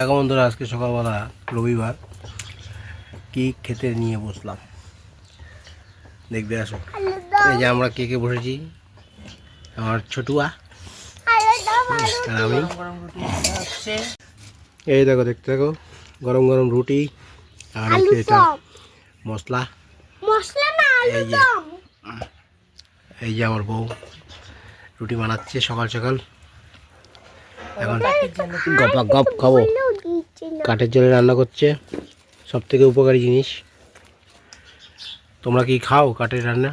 দেখো বন্ধুরা, আজকে সকালবেলা রবিবার কি খেতে নিয়ে বসলাম দেখবে, আসো। এই যে আমরা কে কে বসেছি, আমার ছোটুয়া আর আমি। এই দেখো, দেখতে দেখো, গরম গরম রুটি আর হচ্ছে এটা মশলা। এই যে আমার বউ রুটি বানাচ্ছে সকাল সকাল। এখন গপা গপ খাবো। কাঠের জলে রান্না করছে, সব থেকে উপকারী জিনিস। তোমরা কি খাও কাঠের রান্না?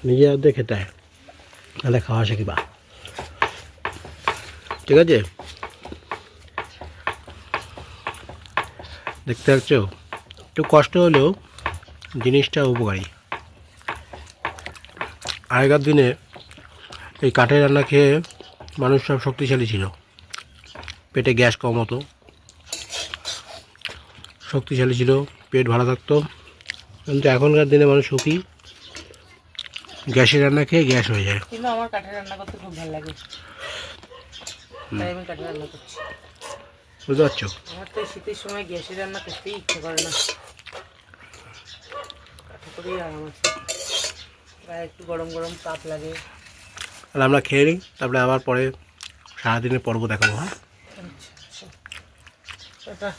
নিজে হাতে খেতে হয়, তাহলে খাওয়া শিখবা, ঠিক আছে? দেখতে পাচ্ছ, একটু কষ্ট হলেও জিনিসটা উপকারী। আগেকার দিনে এই কাঠের রান্না খেয়ে মানুষ সব শক্তিশালী ছিল, পেটে গ্যাস কম হতো, শক্তিশালী ছিল, পেট ভালো থাকতো। কিন্তু এখনকার দিনে মানুষ সুখী, গ্যাসের রান্না খেয়ে গ্যাস হয়ে যায়। কিন্তু আমার কাঠের রান্না করতে খুব ভালো লাগে, তাই আমি কাঠের রান্না করছি। বুঝতে পারছো? আমার তো শীতের সময় গ্যাসের রান্না করতেই ইচ্ছে করে না, কাঠে করেই আরাম আছে। গায়ে একটু গরম গরম তাপ লাগে। আর আমরা খেয়ে নিই, তারপরে আবার পরে সারাদিনের পর্ব দেখাবো। হ্যাঁ, আচ্ছা,